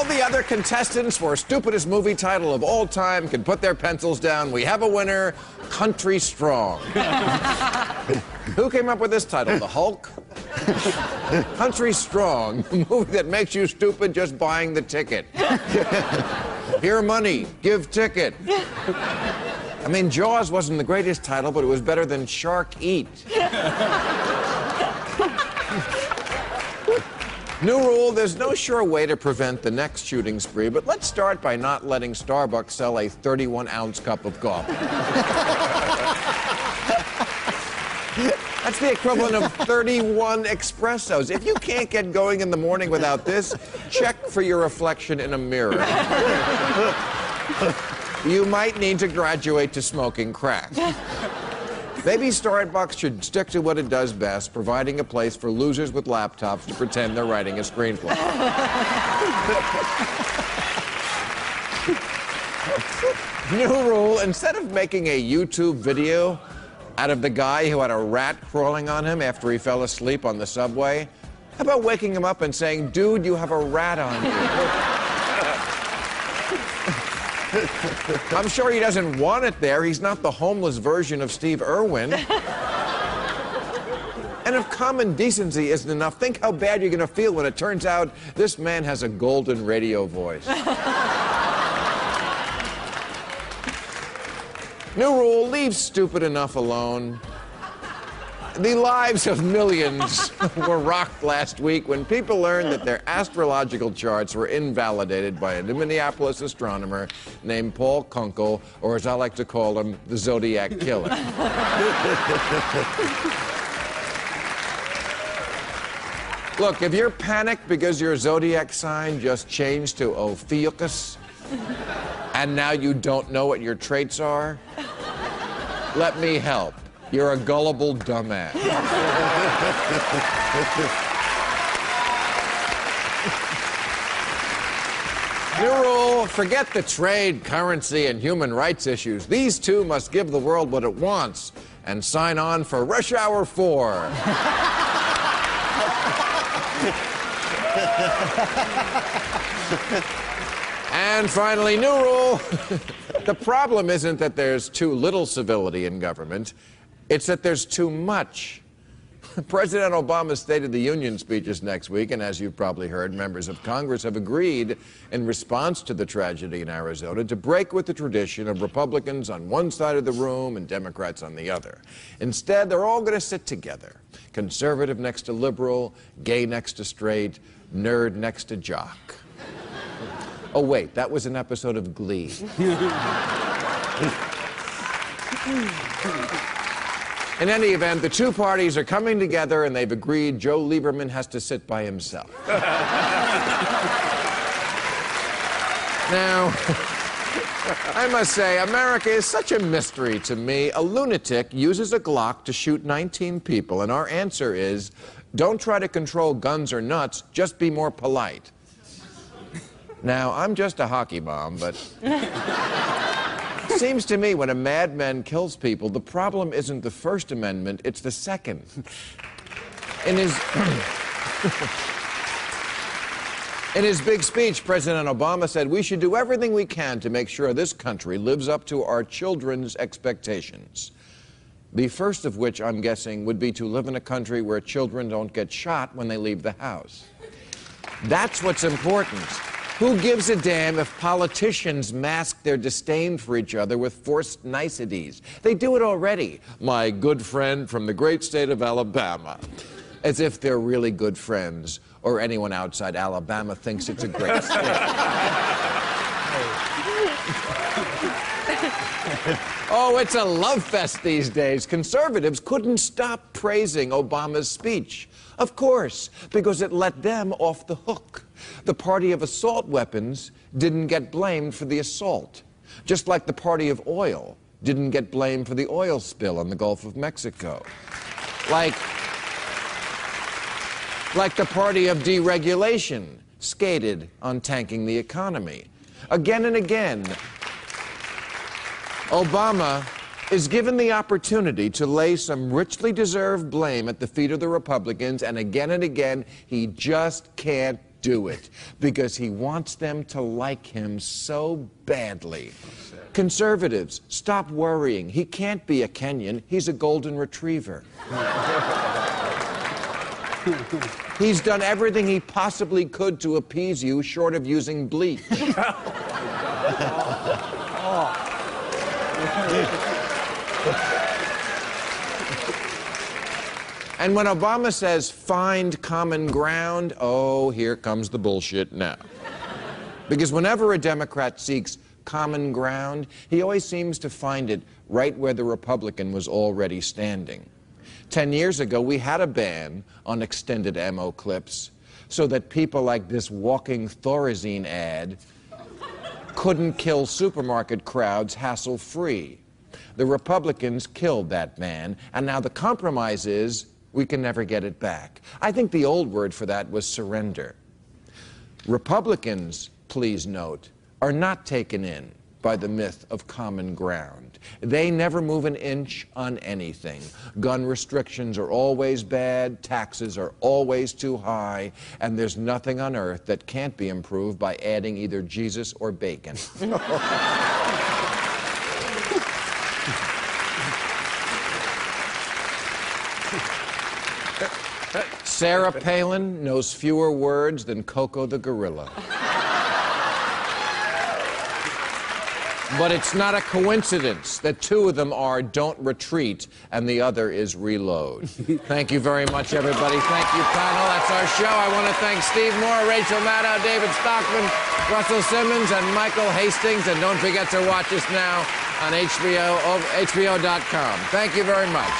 the other contestants for stupidest movie title of all time can put their pencils down. We have a winner, Country Strong. Who came up with this title? The Hulk? Country Strong, a movie that makes you stupid just buying the ticket. Here money, give ticket. I mean, Jaws wasn't the greatest title, but it was better than Shark Eat. New rule, there's no sure way to prevent the next shooting spree, but let's start by not letting Starbucks sell a 31-ounce cup of coffee. That's the equivalent of 31 espressos. If you can't get going in the morning without this, check for your reflection in a mirror. You might need to graduate to smoking crack. Maybe Starbucks should stick to what it does best, providing a place for losers with laptops to pretend they're writing a screenplay. New rule, instead of making a YouTube video out of the guy who had a rat crawling on him after he fell asleep on the subway, how about waking him up and saying, "Dude, you have a rat on you." I'm sure he doesn't want it there. He's not the homeless version of Steve Irwin. And if common decency isn't enough, think how bad you're going to feel when it turns out this man has a golden radio voice. New rule, leave stupid enough alone. The lives of millions were rocked last week when people learned that their astrological charts were invalidated by a Minneapolis astronomer named Paul Kunkel, or as I like to call him, the Zodiac Killer. Look, if you're panicked because your zodiac sign just changed to Ophiuchus, and now you don't know what your traits are, let me help. You're a gullible dumbass. New rule, forget the trade, currency, and human rights issues. These two must give the world what it wants and sign on for Rush Hour 4. And finally, new rule. The problem isn't that there's too little civility in government. It's that there's too much. President Obama's State of the Union speech is next week, and as you've probably heard, members of Congress have agreed, in response to the tragedy in Arizona, to break with the tradition of Republicans on one side of the room and Democrats on the other. Instead, they're all going to sit together. Conservative next to liberal, gay next to straight, nerd next to jock. Oh, wait, that was an episode of Glee. In any event, the two parties are coming together and they've agreed Joe Lieberman has to sit by himself. Now, I must say, America is such a mystery to me. A lunatic uses a Glock to shoot 19 people, and our answer is, don't try to control guns or nuts, just be more polite. Now, I'm just a hockey mom, but it seems to me when a madman kills people, the problem isn't the First Amendment, it's the Second. In his big speech, President Obama said we should do everything we can to make sure this country lives up to our children's expectations. The first of which, I'm guessing, would be to live in a country where children don't get shot when they leave the house. That's what's important. Who gives a damn if politicians mask their disdain for each other with forced niceties? They do it already. My good friend from the great state of Alabama. As if they're really good friends, or anyone outside Alabama thinks it's a great state. Oh, it's a love fest these days. Conservatives couldn't stop praising Obama's speech. Of course, because it let them off the hook. The party of assault weapons didn't get blamed for the assault, just like the party of oil didn't get blamed for the oil spill in the Gulf of Mexico. Like the party of deregulation skated on tanking the economy. Again and again, Obama is given the opportunity to lay some richly deserved blame at the feet of the Republicans, and again, he just can't do it because he wants them to like him so badly. Conservatives, stop worrying. He can't be a Kenyan. He's a golden retriever. He's done everything he possibly could to appease you, short of using bleach. And when Obama says, find common ground, oh, here comes the bullshit now. Because whenever a Democrat seeks common ground, he always seems to find it right where the Republican was already standing. 10 years ago, we had a ban on extended ammo clips so that people like this walking Thorazine ad couldn't kill supermarket crowds hassle-free. The Republicans killed that ban, and now the compromise is we can never get it back. I think the old word for that was surrender. Republicans, please note, are not taken in by the myth of common ground. They never move an inch on anything. Gun restrictions are always bad, taxes are always too high, and there's nothing on earth that can't be improved by adding either Jesus or bacon. Sarah Palin knows fewer words than Coco the gorilla. But it's not a coincidence that two of them are don't retreat and the other is reload. Thank you very much, everybody. Thank you, panel. That's our show. I want to thank Steve Moore, Rachel Maddow, David Stockman, Russell Simmons, and Michael Hastings. And don't forget to watch us now on HBO.com. Thank you very much.